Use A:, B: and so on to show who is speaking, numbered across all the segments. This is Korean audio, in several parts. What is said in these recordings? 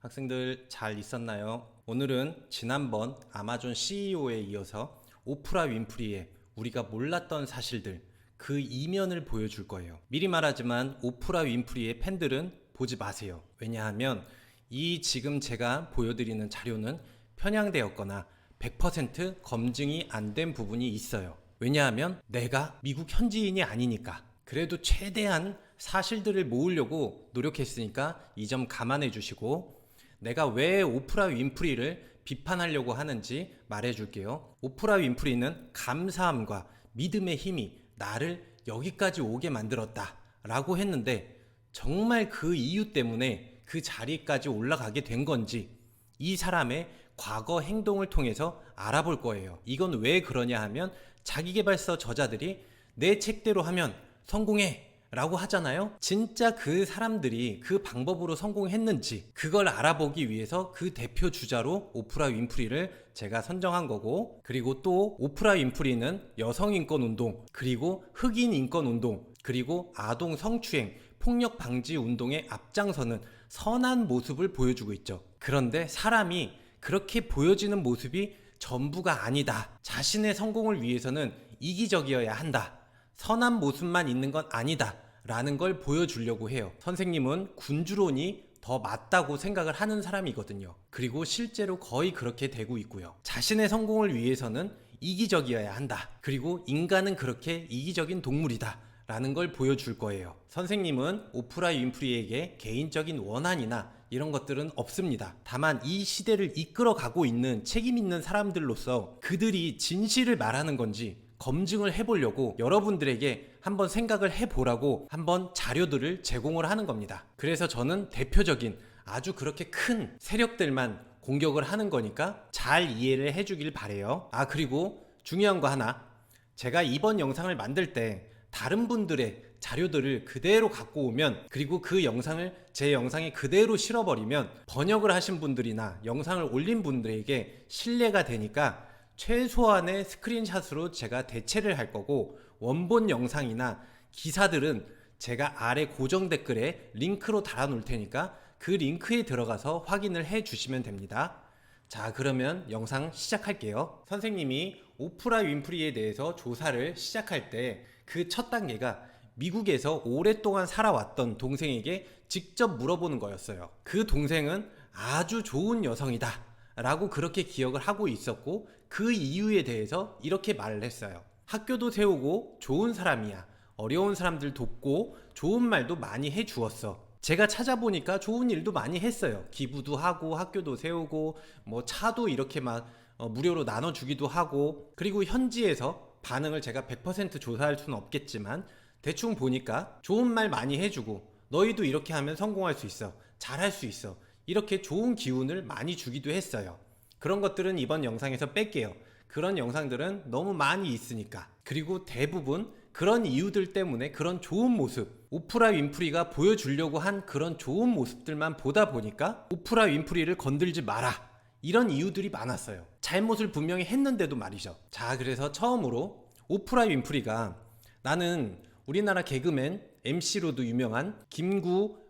A: 학생들 잘 있었나요? 오늘은 지난번 아마존 CEO에 이어서 오프라 윈프리의 우리가 몰랐던 사실들, 그 이면을 보여줄 거예요. 미리 말하지만 오프라 윈프리의 팬들은 보지 마세요. 왜냐하면 이 지금 제가 보여드리는 자료는 편향되었거나 100% 검증이 안 된 부분이 있어요. 왜냐하면 내가 미국 현지인이 아니니까. 그래도 최대한 사실들을 모으려고 노력했으니까 이 점 감안해 주시고, 내가 왜 오프라 윈프리를 비판하려고 하는지 말해 줄게요. 오프라 윈프리는 감사함과 믿음의 힘이 나를 여기까지 오게 만들었다 라고 했는데, 정말 그 이유 때문에 그 자리까지 올라가게 된 건지 이 사람의 과거 행동을 통해서 알아볼 거예요. 이건 왜 그러냐 하면, 자기계발서 저자들이 내 책대로 하면 성공해 라고 하잖아요. 진짜 그 사람들이 그 방법으로 성공했는지 그걸 알아보기 위해서 그 대표 주자로 오프라 윈프리를 제가 선정한 거고, 그리고 또 오프라 윈프리는 여성인권 운동, 그리고 흑인 인권 운동, 그리고 아동 성추행, 폭력 방지 운동에 앞장서는 선한 모습을 보여주고 있죠. 그런데 사람이 그렇게 보여지는 모습이 전부가 아니다. 자신의 성공을 위해서는 이기적이어야 한다. 선한 모습만 있는 건 아니다 라는 걸 보여주려고 해요. 선생님은 군주론이 더 맞다고 생각을 하는 사람이거든요. 그리고 실제로 거의 그렇게 되고 있고요. 자신의 성공을 위해서는 이기적이어야 한다. 그리고 인간은 그렇게 이기적인 동물이다 라는 걸 보여줄 거예요. 선생님은 오프라 윈프리에게 개인적인 원한이나 이런 것들은 없습니다. 다만 이 시대를 이끌어가고 있는 책임 있는 사람들로서 그들이 진실을 말하는 건지 검증을 해보려고 여러분들에게 한번 생각을 해보라고 한번 자료들을 제공을 하는 겁니다. 그래서 저는 대표적인 아주 그렇게 큰 세력들만 공격을 하는 거니까 잘 이해를 해주길 바래요. 그리고 중요한 거 하나, 제가 이번 영상을 만들 때 다른 분들의 자료들을 그대로 갖고 오면, 그리고 그 영상을 제 영상에 그대로 실어버리면 번역을 하신 분들이나 영상을 올린 분들에게 신뢰가 되니까 최소한의 스크린샷으로 제가 대체를 할 거고, 원본 영상이나 기사들은 제가 아래 고정 댓글에 링크로 달아 놓을 테니까 그 링크에 들어가서 확인을 해 주시면 됩니다. 자, 그러면 영상 시작할게요. 선생님이 오프라 윈프리에 대해서 조사를 시작할 때 그 첫 단계가 미국에서 오랫동안 살아왔던 동생에게 직접 물어보는 거였어요. 그 동생은 아주 좋은 여성이다 라고 그렇게 기억을 하고 있었고, 그 이유에 대해서 이렇게 말을 했어요. 학교도 세우고 좋은 사람이야. 어려운 사람들 돕고 좋은 말도 많이 해주었어. 제가 찾아보니까 좋은 일도 많이 했어요. 기부도 하고 학교도 세우고 뭐 차도 이렇게 막 무료로 나눠주기도 하고, 그리고 현지에서 반응을 제가 100% 조사할 수는 없겠지만 대충 보니까 좋은 말 많이 해주고, 너희도 이렇게 하면 성공할 수 있어, 잘할 수 있어, 이렇게 좋은 기운을 많이 주기도 했어요. 그런 것들은 이번 영상에서 뺄게요. 그런 영상들은 너무 많이 있으니까. 그리고 대부분 그런 이유들 때문에 그런 좋은 모습, 오프라 윈프리가 보여주려고 한 그런 좋은 모습들만 보다 보니까 오프라 윈프리를 건들지 마라, 이런 이유들이 많았어요. 잘못을 분명히 했는데도 말이죠. 자, 그래서 처음으로 오프라 윈프리가, 나는 우리나라 개그맨 MC로도 유명한 김구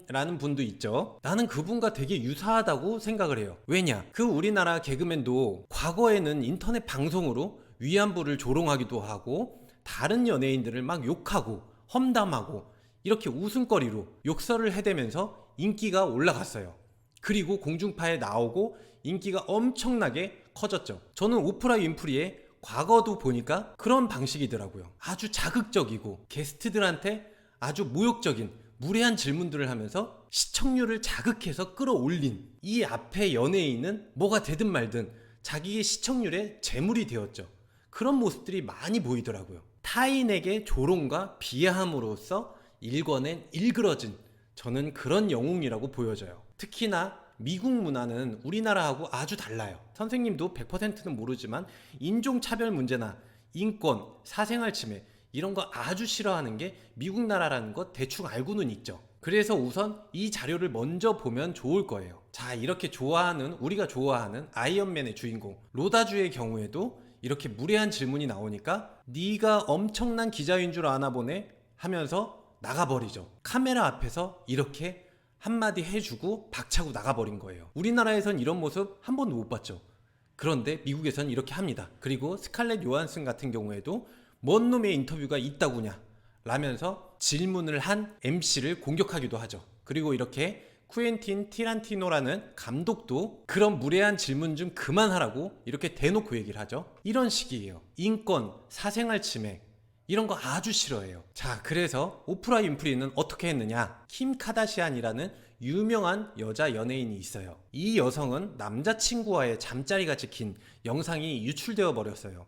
A: 라는 분도 있죠. 나는 그분과 되게 유사하다고 생각을 해요. 왜냐? 그 우리나라 개그맨도 과거에는 인터넷 방송으로 위안부를 조롱하기도 하고 다른 연예인들을 막 욕하고 험담하고 이렇게 웃음거리로 욕설을 해대면서 인기가 올라갔어요. 그리고 공중파에 나오고 인기가 엄청나게 커졌죠. 저는 오프라 윈프리의 과거도 보니까 그런 방식이더라고요. 아주 자극적이고 게스트들한테 아주 모욕적인 무례한 질문들을 하면서 시청률을 자극해서 끌어올린, 이 앞에 연예인은 뭐가 되든 말든 자기의 시청률의 재물이 되었죠. 그런 모습들이 많이 보이더라고요. 타인에게 조롱과 비하함으로써 일궈낸 일그러진, 저는 그런 영웅이라고 보여져요. 특히나 미국 문화는 우리나라하고 아주 달라요. 선생님도 100%는 모르지만 인종차별 문제나 인권, 사생활 침해 이런 거 아주 싫어하는 게 미국 나라라는 거 대충 알고는 있죠. 그래서 우선 이 자료를 먼저 보면 좋을 거예요. 자, 이렇게 우리가 좋아하는 아이언맨의 주인공 로다주의 경우에도 이렇게 무례한 질문이 나오니까 네가 엄청난 기자인 줄 아나 보네 하면서 나가버리죠. 카메라 앞에서 이렇게 한마디 해주고 박차고 나가버린 거예요. 우리나라에선 이런 모습 한 번도 못 봤죠. 그런데 미국에선 이렇게 합니다. 그리고 스칼렛 요한슨 같은 경우에도 뭔 놈의 인터뷰가 있다구냐 라면서 질문을 한 MC를 공격하기도 하죠. 그리고 이렇게 쿠엔틴 티란티노라는 감독도 그런 무례한 질문 좀 그만하라고 이렇게 대놓고 얘기를 하죠. 이런 식이에요. 인권, 사생활 침해 이런 거 아주 싫어해요. 자, 그래서 오프라 윈프리는 어떻게 했느냐? 킴 카다시안이라는 유명한 여자 연예인이 있어요. 이 여성은 남자친구와의 잠자리가 찍힌 영상이 유출되어 버렸어요.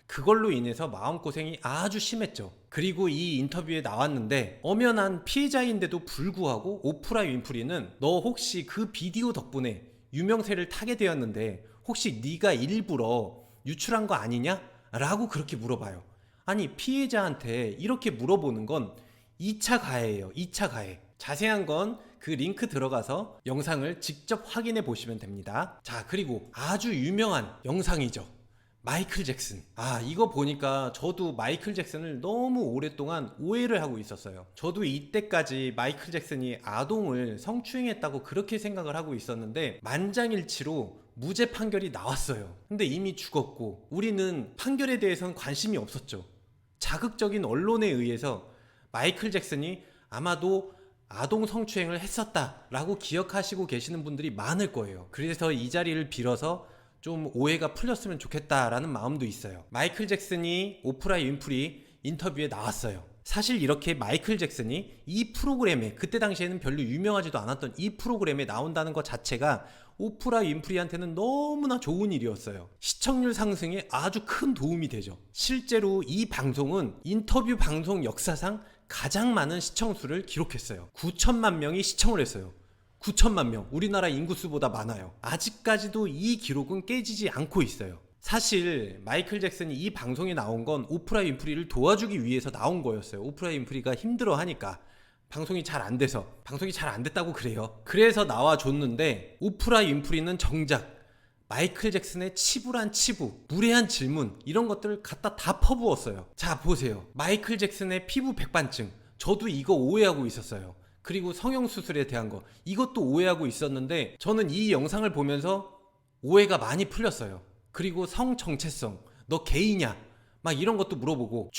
A: 그걸로 인해서 마음고생이 아주 심했죠. 그리고 이 인터뷰에 나왔는데 엄연한 피해자인데도 불구하고 오프라 윈프리는 너 혹시 그 비디오 덕분에 유명세를 타게 되었는데 혹시 네가 일부러 유출한 거 아니냐? 라고 그렇게 물어봐요. 아니, 피해자한테 이렇게 물어보는 건 2차 가해예요. 2차 가해. 자세한 건 그 링크 들어가서 영상을 직접 확인해 보시면 됩니다. 자, 그리고 아주 유명한 영상이죠. 마이클 잭슨. 이거 보니까 저도 마이클 잭슨을 너무 오랫동안 오해를 하고 있었어요. 저도 이때까지 마이클 잭슨이 아동을 성추행했다고 그렇게 생각을 하고 있었는데 만장일치로 무죄 판결이 나왔어요. 근데 이미 죽었고 우리는 판결에 대해서는 관심이 없었죠. 자극적인 언론에 의해서 마이클 잭슨이 아마도 아동 성추행을 했었다라고 기억하시고 계시는 분들이 많을 거예요. 그래서 이 자리를 빌어서 좀 오해가 풀렸으면 좋겠다라는 마음도 있어요. 마이클 잭슨이 오프라 윈프리 인터뷰에 나왔어요. 사실 이렇게 마이클 잭슨이 이 프로그램에, 그때 당시에는 별로 유명하지도 않았던 이 프로그램에 나온다는 것 자체가 오프라 윈프리한테는 너무나 좋은 일이었어요. 시청률 상승에 아주 큰 도움이 되죠. 실제로 이 방송은 인터뷰 방송 역사상 가장 많은 시청수를 기록했어요. 9천만 명이 시청을 했어요. 9천만 명, 우리나라 인구수보다 많아요. 아직까지도 이 기록은 깨지지 않고 있어요. 사실 마이클 잭슨이 이 방송에 나온 건 오프라 윈프리를 도와주기 위해서 나온 거였어요. 오프라 윈프리가 힘들어하니까 방송이 잘 안 돼서, 방송이 잘 안 됐다고 그래요. 그래서 나와줬는데 오프라 윈프리는 정작 마이클 잭슨의 치부란 치부, 무례한 질문 이런 것들을 갖다 다 퍼부었어요. 자, 보세요. 마이클 잭슨의 피부 백반증, 저도 이거 오해하고 있었어요. 그리고 성형수술에 대한 거, 이것도 오해하고 있었는데 저는 이 영상을 보면서 오해가 많이 풀렸어요. 그리고 성정체성, 너 게이냐? 막 이런 것도 물어보고,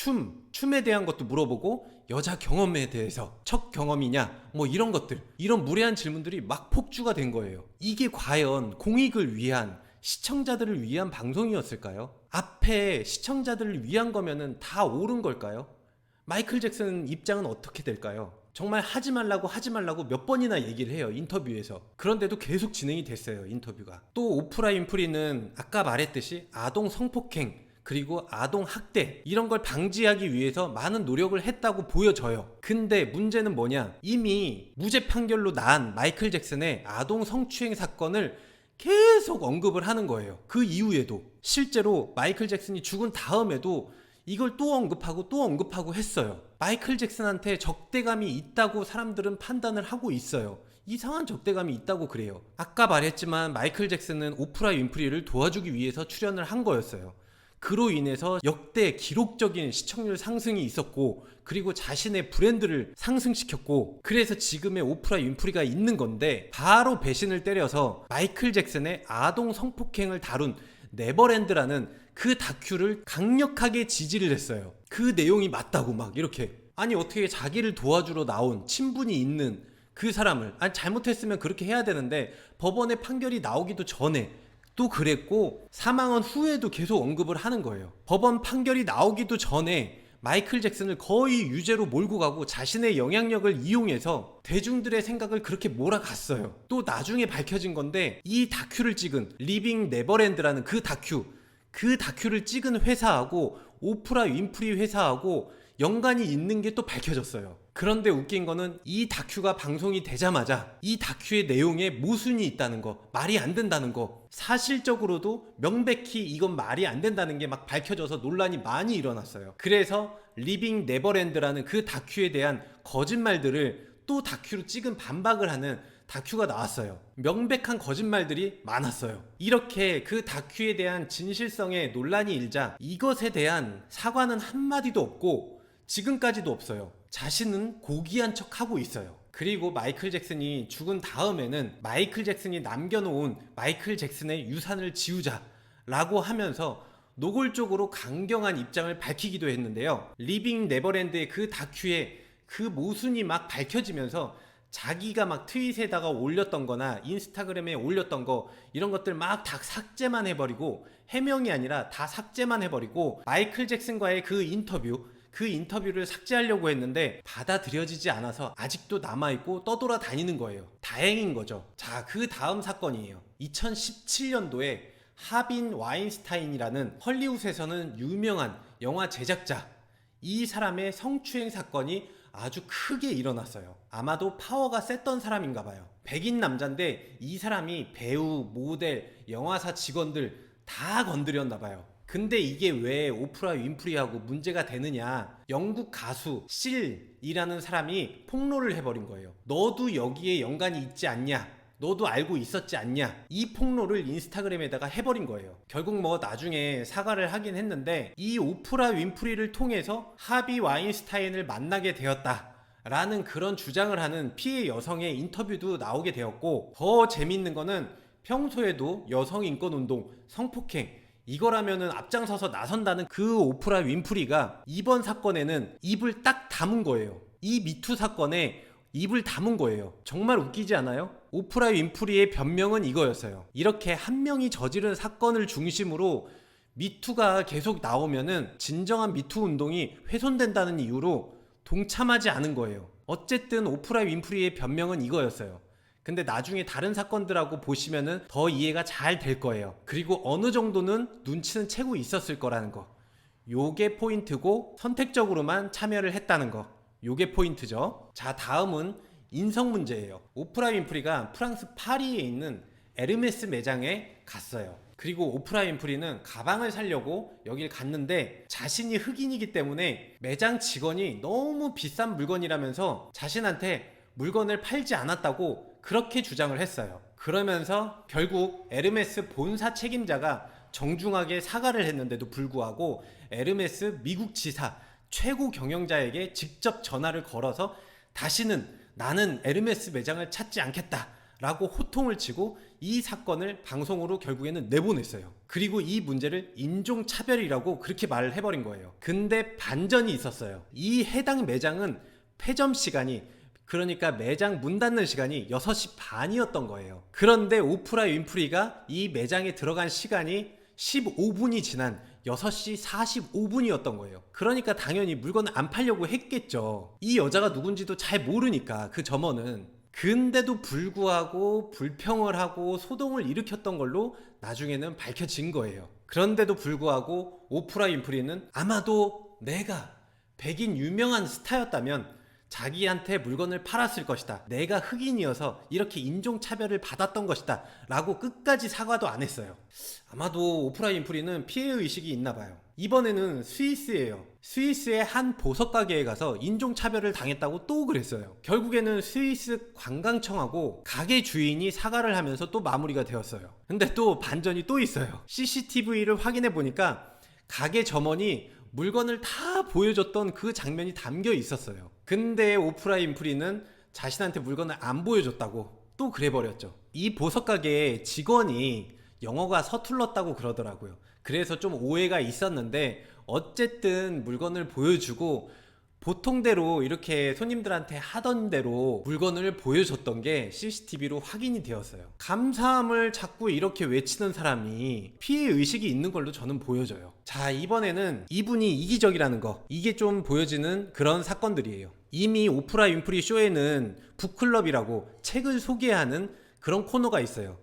A: 춤에 대한 것도 물어보고, 여자 경험에 대해서 첫 경험이냐? 뭐 이런 것들, 이런 무례한 질문들이 막 폭주가 된 거예요. 이게 과연 공익을 위한, 시청자들을 위한 방송이었을까요? 앞에 시청자들을 위한 거면은 다 옳은 걸까요? 마이클 잭슨 입장은 어떻게 될까요? 정말 하지 말라고 몇 번이나 얘기를 해요, 인터뷰에서. 그런데도 계속 진행이 됐어요, 인터뷰가. 또 오프라 윈프리는 아까 말했듯이 아동 성폭행 그리고 아동 학대 이런 걸 방지하기 위해서 많은 노력을 했다고 보여져요. 근데 문제는 뭐냐, 이미 무죄 판결로 난 마이클 잭슨의 아동 성추행 사건을 계속 언급을 하는 거예요. 그 이후에도 실제로 마이클 잭슨이 죽은 다음에도 이걸 또 언급하고 했어요. 마이클 잭슨한테 적대감이 있다고 사람들은 판단을 하고 있어요. 이상한 적대감이 있다고 그래요. 아까 말했지만 마이클 잭슨은 오프라 윈프리를 도와주기 위해서 출연을 한 거였어요. 그로 인해서 역대 기록적인 시청률 상승이 있었고, 그리고 자신의 브랜드를 상승시켰고, 그래서 지금의 오프라 윈프리가 있는 건데, 바로 배신을 때려서 마이클 잭슨의 아동 성폭행을 다룬 네버랜드라는 그 다큐를 강력하게 지지를 했어요. 그 내용이 맞다고 막 이렇게. 아니, 어떻게 자기를 도와주러 나온 친분이 있는 그 사람을, 아니 잘못했으면 그렇게 해야 되는데 법원의 판결이 나오기도 전에 또 그랬고 사망한 후에도 계속 언급을 하는 거예요. 법원 판결이 나오기도 전에 마이클 잭슨을 거의 유죄로 몰고 가고 자신의 영향력을 이용해서 대중들의 생각을 그렇게 몰아갔어요. 또 나중에 밝혀진 건데, 이 다큐를 찍은 리빙 네버랜드라는 그 다큐를 찍은 회사하고 오프라 윈프리 회사하고 연관이 있는 게 또 밝혀졌어요. 그런데 웃긴 거는 이 다큐가 방송이 되자마자 이 다큐의 내용에 모순이 있다는 거, 말이 안 된다는 거, 사실적으로도 명백히 이건 말이 안 된다는 게 막 밝혀져서 논란이 많이 일어났어요. 그래서 리빙 네버랜드라는 그 다큐에 대한 거짓말들을 또 다큐로 찍은 반박을 하는 다큐가 나왔어요. 명백한 거짓말들이 많았어요. 이렇게 그 다큐에 대한 진실성에 논란이 일자 이것에 대한 사과는 한마디도 없고 지금까지도 없어요. 자신은 고귀한 척 하고 있어요. 그리고 마이클 잭슨이 죽은 다음에는 마이클 잭슨이 남겨놓은 마이클 잭슨의 유산을 지우자라고 하면서 노골적으로 강경한 입장을 밝히기도 했는데요. 리빙 네버랜드의 그 다큐에 그 모순이 막 밝혀지면서 자기가 막 트윗에다가 올렸던 거나 인스타그램에 올렸던 거 이런 것들 막 다 삭제만 해버리고, 해명이 아니라 다 삭제만 해버리고, 마이클 잭슨과의 그 인터뷰를 삭제하려고 했는데 받아들여지지 않아서 아직도 남아있고 떠돌아다니는 거예요. 다행인 거죠. 자, 그 다음 사건이에요. 2017년도에 하빈 와인스타인이라는 헐리우드에서는 유명한 영화 제작자, 이 사람의 성추행 사건이 아주 크게 일어났어요. 아마도 파워가 셌던 사람인가 봐요. 백인 남자인데 이 사람이 배우, 모델, 영화사 직원들 다 건드렸나 봐요. 근데 이게 왜 오프라 윈프리하고 문제가 되느냐, 영국 가수 실이라는 사람이 폭로를 해버린 거예요. 너도 여기에 연관이 있지 않냐, 너도 알고 있었지 않냐, 이 폭로를 인스타그램에다가 해버린 거예요. 결국 뭐 나중에 사과를 하긴 했는데, 이 오프라 윈프리를 통해서 하비 와인스타인을 만나게 되었다 라는 그런 주장을 하는 피해 여성의 인터뷰도 나오게 되었고, 더 재밌는 거는 평소에도 여성인권운동, 성폭행 이거라면은 앞장서서 나선다는 그 오프라 윈프리가 이번 사건에는 입을 딱 다문 거예요. 이 미투 사건에 입을 다문 거예요. 정말 웃기지 않아요? 오프라 윈프리의 변명은 이거였어요. 이렇게 한 명이 저지른 사건을 중심으로 미투가 계속 나오면은 진정한 미투 운동이 훼손된다는 이유로 동참하지 않은 거예요. 어쨌든 오프라 윈프리의 변명은 이거였어요. 근데 나중에 다른 사건들하고 보시면은 더 이해가 잘 될 거예요. 그리고 어느 정도는 눈치는 채고 있었을 거라는 거, 요게 포인트고, 선택적으로만 참여를 했다는 거, 요게 포인트죠. 자, 다음은 인성 문제예요. 오프라 윈프리가 프랑스 파리에 있는 에르메스 매장에 갔어요. 그리고 오프라 윈프리는 가방을 사려고 여길 갔는데, 자신이 흑인이기 때문에 매장 직원이 너무 비싼 물건이라면서 자신한테 물건을 팔지 않았다고 그렇게 주장을 했어요. 그러면서 결국 에르메스 본사 책임자가 정중하게 사과를 했는데도 불구하고 에르메스 미국 지사 최고 경영자에게 직접 전화를 걸어서 다시는 나는 에르메스 매장을 찾지 않겠다 라고 호통을 치고 이 사건을 방송으로 결국에는 내보냈어요. 그리고 이 문제를 인종차별이라고 그렇게 말을 해버린 거예요. 근데 반전이 있었어요. 이 해당 매장은 폐점 시간이, 그러니까 매장 문 닫는 시간이 6시 반이었던 거예요. 그런데 오프라 윈프리가 이 매장에 들어간 시간이 15분이 지난 6시 45분이었던 거예요. 그러니까 당연히 물건을 안 팔려고 했겠죠. 이 여자가 누군지도 잘 모르니까, 그 점원은. 근데도 불구하고 불평을 하고 소동을 일으켰던 걸로 나중에는 밝혀진 거예요. 그런데도 불구하고 오프라 윈프리는 아마도 내가 백인 유명한 스타였다면 자기한테 물건을 팔았을 것이다, 내가 흑인이어서 이렇게 인종차별을 받았던 것이다 라고 끝까지 사과도 안 했어요. 아마도 오프라 윈프리는 피해의식이 있나봐요. 이번에는 스위스예요. 스위스의 한 보석가게에 가서 인종차별을 당했다고 또 그랬어요. 결국에는 스위스 관광청하고 가게 주인이 사과를 하면서 또 마무리가 되었어요. 근데 또 반전이 또 있어요. CCTV를 확인해 보니까 가게 점원이 물건을 다 보여줬던 그 장면이 담겨 있었어요. 근데 오프라 윈프리는 자신한테 물건을 안 보여줬다고 또 그래버렸죠. 이 보석가게의 직원이 영어가 서툴렀다고 그러더라고요. 그래서 좀 오해가 있었는데 어쨌든 물건을 보여주고 보통대로 이렇게 손님들한테 하던 대로 물건을 보여줬던 게 CCTV로 확인이 되었어요. 감사함을 자꾸 이렇게 외치는 사람이 피해의식이 있는 걸로 저는 보여져요. 자, 이번에는 이분이 이기적이라는 거, 이게 좀 보여지는 그런 사건들이에요. 이미 오프라 윈프리 쇼에는 북클럽이라고 책을 소개하는 그런 코너가 있어요.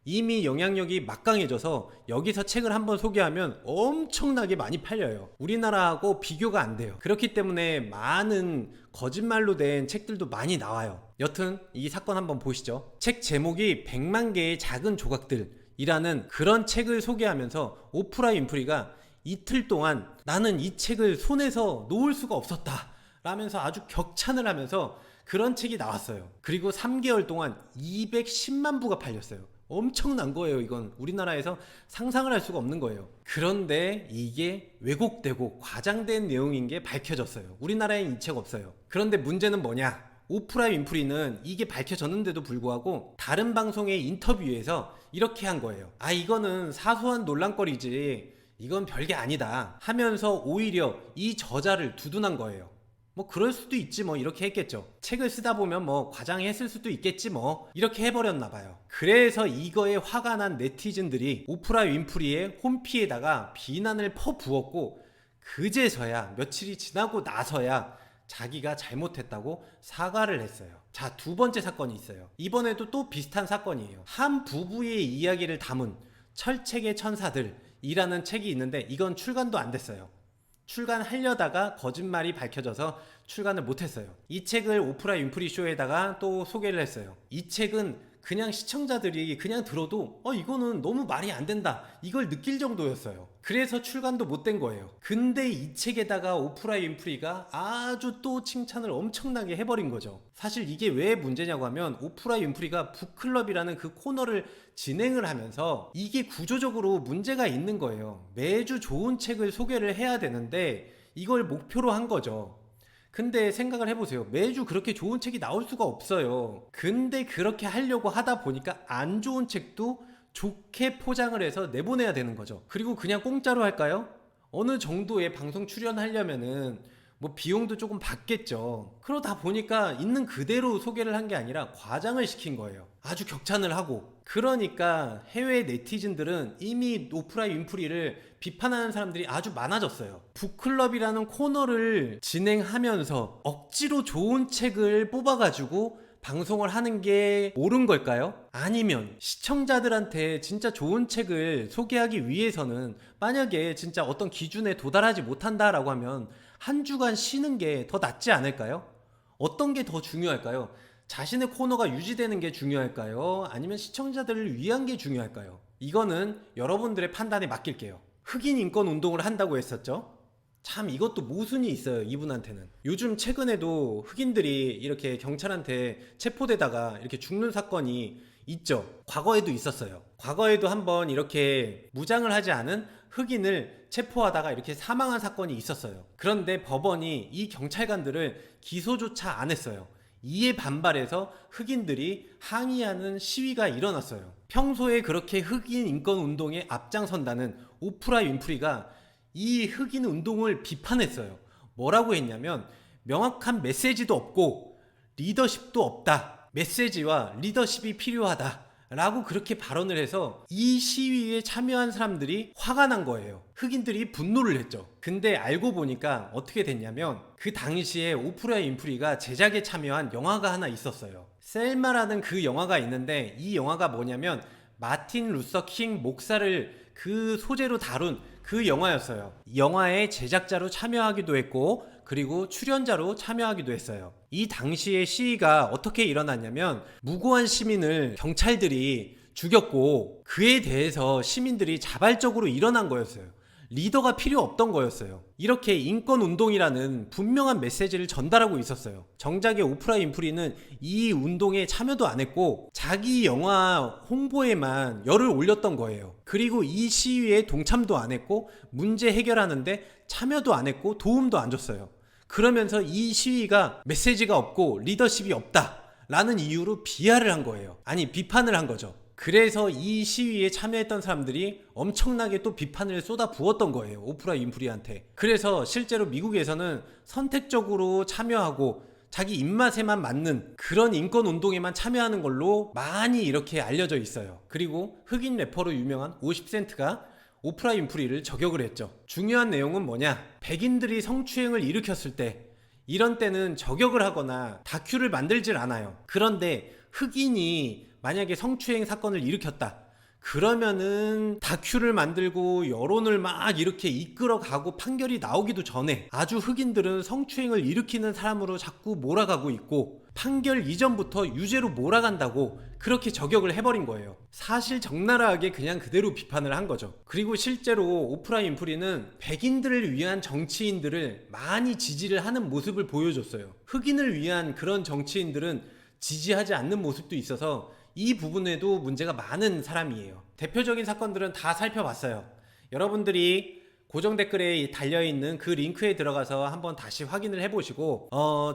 A: 이미 영향력이 막강해져서 여기서 책을 한번 소개하면 엄청나게 많이 팔려요. 우리나라하고 비교가 안 돼요. 그렇기 때문에 많은 거짓말로 된 책들도 많이 나와요. 여튼 이 사건 한번 보시죠. 책 제목이 100만 개의 작은 조각들이라는 그런 책을 소개하면서 오프라 윈프리가 이틀 동안 나는 이 책을 손에서 놓을 수가 없었다 라면서 아주 격찬을 하면서 그런 책이 나왔어요. 그리고 3개월 동안 210만 부가 팔렸어요. 엄청난 거예요. 이건 우리나라에서 상상을 할 수가 없는 거예요. 그런데 이게 왜곡되고 과장된 내용인 게 밝혀졌어요. 우리나라엔 이 책 없어요. 그런데 문제는 뭐냐? 오프라 윈프리는 이게 밝혀졌는데도 불구하고 다른 방송의 인터뷰에서 이렇게 한 거예요. 아, 이거는 사소한 논란거리지, 이건 별게 아니다 하면서 오히려 이 저자를 두둔한 거예요. 뭐 그럴 수도 있지 뭐, 이렇게 했겠죠. 책을 쓰다 보면 뭐 과장했을 수도 있겠지 뭐, 이렇게 해버렸나 봐요. 그래서 이거에 화가 난 네티즌들이 오프라 윈프리의 홈피에다가 비난을 퍼부었고, 그제서야, 며칠이 지나고 나서야 자기가 잘못했다고 사과를 했어요. 자, 두 번째 사건이 있어요. 이번에도 또 비슷한 사건이에요. 한 부부의 이야기를 담은 철책의 천사들이라는 책이 있는데, 이건 출간도 안 됐어요. 출간하려다가 거짓말이 밝혀져서 출간을 못했어요. 이 책을 오프라 윈프리 쇼에다가 또 소개를 했어요. 이 책은 그냥 시청자들이 그냥 들어도 이거는 너무 말이 안 된다, 이걸 느낄 정도였어요. 그래서 출간도 못 된 거예요. 근데 이 책에다가 오프라 윈프리가 아주 또 칭찬을 엄청나게 해버린 거죠. 사실 이게 왜 문제냐고 하면, 오프라 윈프리가 북클럽이라는 그 코너를 진행을 하면서 이게 구조적으로 문제가 있는 거예요. 매주 좋은 책을 소개를 해야 되는데 이걸 목표로 한 거죠. 근데 생각을 해보세요. 매주 그렇게 좋은 책이 나올 수가 없어요. 근데 그렇게 하려고 하다 보니까 안 좋은 책도 좋게 포장을 해서 내보내야 되는 거죠. 그리고 그냥 공짜로 할까요? 어느 정도의 방송 출연하려면은 뭐 비용도 조금 받겠죠. 그러다 보니까 있는 그대로 소개를 한 게 아니라 과장을 시킨 거예요. 아주 격찬을 하고. 그러니까 해외 네티즌들은 이미 오프라 윈프리를 비판하는 사람들이 아주 많아졌어요. 북클럽이라는 코너를 진행하면서 억지로 좋은 책을 뽑아가지고 방송을 하는 게 옳은 걸까요? 아니면 시청자들한테 진짜 좋은 책을 소개하기 위해서는, 만약에 진짜 어떤 기준에 도달하지 못한다라고 하면 한 주간 쉬는 게 더 낫지 않을까요? 어떤 게 더 중요할까요? 자신의 코너가 유지되는 게 중요할까요? 아니면 시청자들을 위한 게 중요할까요? 이거는 여러분들의 판단에 맡길게요. 흑인 인권 운동을 한다고 했었죠? 참, 이것도 모순이 있어요, 이분한테는. 요즘 최근에도 흑인들이 이렇게 경찰한테 체포되다가 이렇게 죽는 사건이 있죠. 과거에도 있었어요. 과거에도 한번 이렇게 무장을 하지 않은 흑인을 체포하다가 이렇게 사망한 사건이 있었어요. 그런데 법원이 이 경찰관들을 기소조차 안 했어요. 이에 반발해서 흑인들이 항의하는 시위가 일어났어요. 평소에 그렇게 흑인 인권 운동에 앞장선다는 오프라 윈프리가 이 흑인 운동을 비판했어요. 뭐라고 했냐면, 명확한 메시지도 없고 리더십도 없다, 메시지와 리더십이 필요하다 라고 그렇게 발언을 해서 이 시위에 참여한 사람들이 화가 난 거예요. 흑인들이 분노를 했죠. 근데 알고 보니까 어떻게 됐냐면, 그 당시에 오프라 윈프리가 제작에 참여한 영화가 하나 있었어요. 셀마라는 그 영화가 있는데, 이 영화가 뭐냐면 마틴 루서 킹 목사를 그 소재로 다룬 그 영화였어요. 영화의 제작자로 참여하기도 했고, 그리고 출연자로 참여하기도 했어요. 이 당시의 시위가 어떻게 일어났냐면, 무고한 시민을 경찰들이 죽였고, 그에 대해서 시민들이 자발적으로 일어난 거였어요. 리더가 필요 없던 거였어요. 이렇게 인권운동이라는 분명한 메시지를 전달하고 있었어요. 정작의 오프라 윈프리는 이 운동에 참여도 안 했고 자기 영화 홍보에만 열을 올렸던 거예요. 그리고 이 시위에 동참도 안 했고 문제 해결하는데 참여도 안 했고 도움도 안 줬어요. 그러면서 이 시위가 메시지가 없고 리더십이 없다 라는 이유로 비하를 한 거예요. 아니, 비판을 한 거죠. 그래서 이 시위에 참여했던 사람들이 엄청나게 또 비판을 쏟아 부었던 거예요, 오프라 윈프리한테. 그래서 실제로 미국에서는 선택적으로 참여하고 자기 입맛에만 맞는 그런 인권운동에만 참여하는 걸로 많이 이렇게 알려져 있어요. 그리고 흑인 래퍼로 유명한 50센트가 오프라 윈프리를 저격을 했죠. 중요한 내용은 뭐냐, 백인들이 성추행을 일으켰을 때, 이런 때는 저격을 하거나 다큐를 만들질 않아요. 그런데 흑인이 만약에 성추행 사건을 일으켰다, 그러면은 다큐를 만들고 여론을 막 이렇게 이끌어가고 판결이 나오기도 전에 아주 흑인들은 성추행을 일으키는 사람으로 자꾸 몰아가고 있고, 판결 이전부터 유죄로 몰아간다고 그렇게 저격을 해버린 거예요. 사실 적나라하게 그냥 그대로 비판을 한 거죠. 그리고 실제로 오프라 윈프리는 백인들을 위한 정치인들을 많이 지지를 하는 모습을 보여줬어요. 흑인을 위한 그런 정치인들은 지지하지 않는 모습도 있어서 이 부분에도 문제가 많은 사람이에요. 대표적인 사건들은 다 살펴봤어요. 여러분들이 고정 댓글에 달려있는 그 링크에 들어가서 한번 다시 확인을 해보시고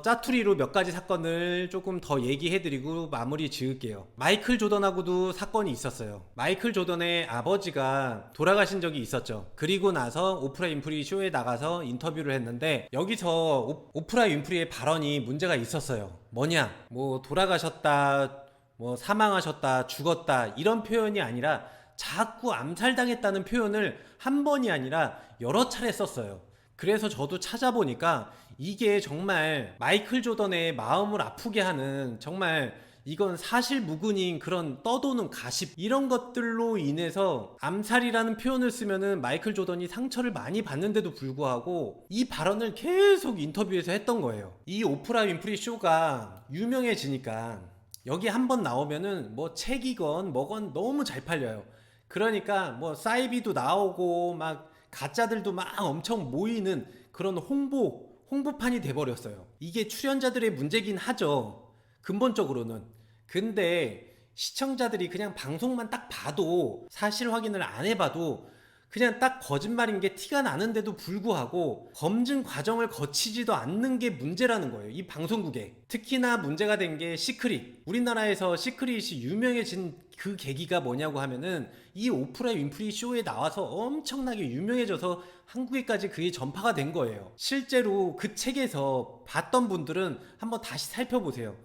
A: 짜투리로 몇 가지 사건을 조금 더 얘기해드리고 마무리 지을게요. 마이클 조던하고도 사건이 있었어요. 마이클 조던의 아버지가 돌아가신 적이 있었죠. 그리고 나서 오프라 윈프리 쇼에 나가서 인터뷰를 했는데 여기서 오프라 윈프리의 발언이 문제가 있었어요. 뭐냐, 뭐 돌아가셨다, 뭐 사망하셨다, 죽었다 이런 표현이 아니라 자꾸 암살당했다는 표현을 한 번이 아니라 여러 차례 썼어요. 그래서 저도 찾아보니까 이게 정말 마이클 조던의 마음을 아프게 하는, 정말 이건 사실무근인 그런 떠도는 가십, 이런 것들로 인해서 암살이라는 표현을 쓰면은 마이클 조던이 상처를 많이 받는데도 불구하고 이 발언을 계속 인터뷰에서 했던 거예요. 이 오프라 윈프리 쇼가 유명해지니까 여기 한번 나오면은 뭐 책이건 뭐건 너무 잘 팔려요. 그러니까 뭐 사이비도 나오고 막 가짜들도 막 엄청 모이는 그런 홍보판이 돼버렸어요. 이게 출연자들의 문제긴 하죠, 근본적으로는. 근데 시청자들이 그냥 방송만 딱 봐도, 사실 확인을 안 해봐도 그냥 딱 거짓말인 게 티가 나는데도 불구하고 검증 과정을 거치지도 않는 게 문제라는 거예요, 이 방송국에. 특히나 문제가 된 게 시크릿. 우리나라에서 시크릿이 유명해진 그 계기가 뭐냐고 하면은 이 오프라 윈프리 쇼에 나와서 엄청나게 유명해져서 한국에까지 그게 전파가 된 거예요. 실제로 그 책에서 봤던 분들은 한번 다시 살펴보세요.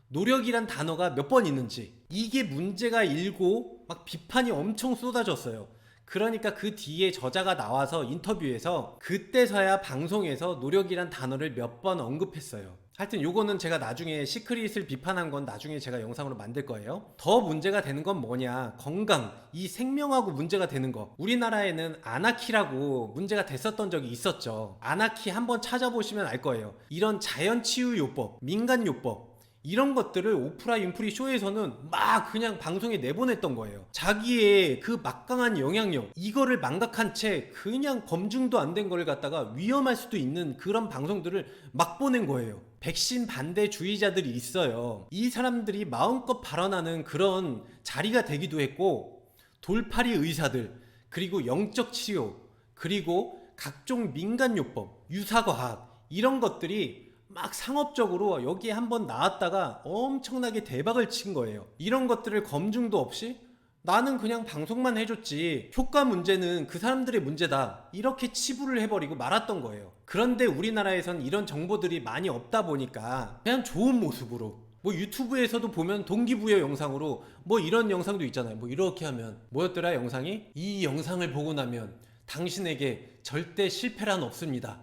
A: 노력이란 단어가 몇 번 있는지. 이게 문제가 일고 막 비판이 엄청 쏟아졌어요. 그러니까 그 뒤에 저자가 나와서 인터뷰에서 그때서야 방송에서 노력이란 단어를 몇 번 언급했어요. 하여튼 요거는 제가 나중에 시크릿을 비판한 건 나중에 제가 영상으로 만들 거예요. 더 문제가 되는 건 뭐냐, 건강, 이 생명하고 문제가 되는 거. 우리나라에는 아나키라고 문제가 됐었던 적이 있었죠. 아나키 한번 찾아보시면 알 거예요. 이런 자연치유요법, 민간요법, 이런 것들을 오프라 윈프리 쇼에서는 막 그냥 방송에 내보냈던 거예요. 자기의 그 막강한 영향력, 이거를 망각한 채 그냥 검증도 안 된 걸 갖다가 위험할 수도 있는 그런 방송들을 막 보낸 거예요. 백신 반대주의자들이 있어요. 이 사람들이 마음껏 발언하는 그런 자리가 되기도 했고, 돌팔이 의사들, 그리고 영적 치료, 그리고 각종 민간요법, 유사과학, 이런 것들이 막 상업적으로 여기에 한번 나왔다가 엄청나게 대박을 친 거예요. 이런 것들을 검증도 없이 나는 그냥 방송만 해줬지, 효과 문제는 그 사람들의 문제다, 이렇게 치부를 해버리고 말았던 거예요. 그런데 우리나라에선 이런 정보들이 많이 없다 보니까 그냥 좋은 모습으로, 뭐 유튜브에서도 보면 동기부여 영상으로 뭐 이런 영상도 있잖아요. 뭐 이렇게 하면, 뭐였더라 영상이? 이 영상을 보고 나면 당신에게 절대 실패란 없습니다,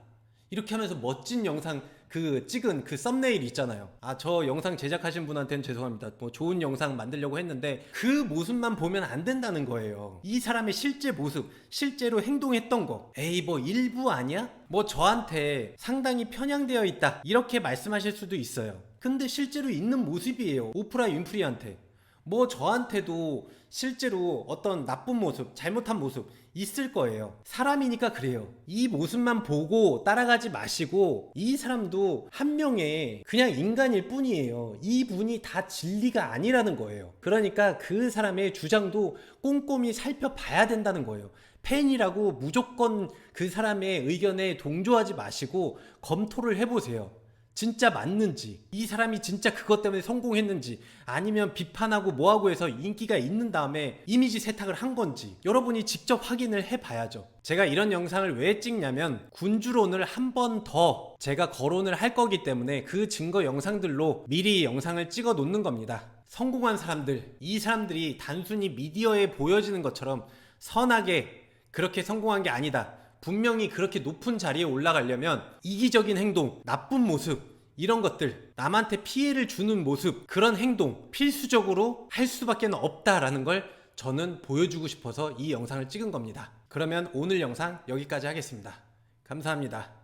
A: 이렇게 하면서 멋진 영상 그 찍은 그 썸네일 있잖아요. 저 영상 제작하신 분한테는 죄송합니다. 뭐 좋은 영상 만들려고 했는데 그 모습만 보면 안 된다는 거예요. 이 사람의 실제 모습, 실제로 행동했던 거, 에이 뭐 일부 아니야? 뭐 저한테 상당히 편향되어 있다, 이렇게 말씀하실 수도 있어요. 근데 실제로 있는 모습이에요, 오프라 윈프리한테. 뭐 저한테도 실제로 어떤 나쁜 모습, 잘못한 모습 있을 거예요. 사람이니까 그래요. 이 모습만 보고 따라가지 마시고, 이 사람도 한 명의 그냥 인간일 뿐이에요. 이분이 다 진리가 아니라는 거예요. 그러니까 그 사람의 주장도 꼼꼼히 살펴봐야 된다는 거예요. 팬이라고 무조건 그 사람의 의견에 동조하지 마시고 검토를 해보세요. 진짜 맞는지, 이 사람이 진짜 그것 때문에 성공했는지, 아니면 비판하고 뭐하고 해서 인기가 있는 다음에 이미지 세탁을 한 건지 여러분이 직접 확인을 해봐야죠. 제가 이런 영상을 왜 찍냐면 군주론을 한 번 더 제가 거론을 할 거기 때문에 그 증거 영상들로 미리 영상을 찍어 놓는 겁니다. 성공한 사람들, 이 사람들이 단순히 미디어에 보여지는 것처럼 선하게 그렇게 성공한 게 아니다. 분명히 그렇게 높은 자리에 올라가려면 이기적인 행동, 나쁜 모습, 이런 것들, 남한테 피해를 주는 모습, 그런 행동 필수적으로 할 수밖에 없다라는 걸 저는 보여주고 싶어서 이 영상을 찍은 겁니다. 그러면 오늘 영상 여기까지 하겠습니다. 감사합니다.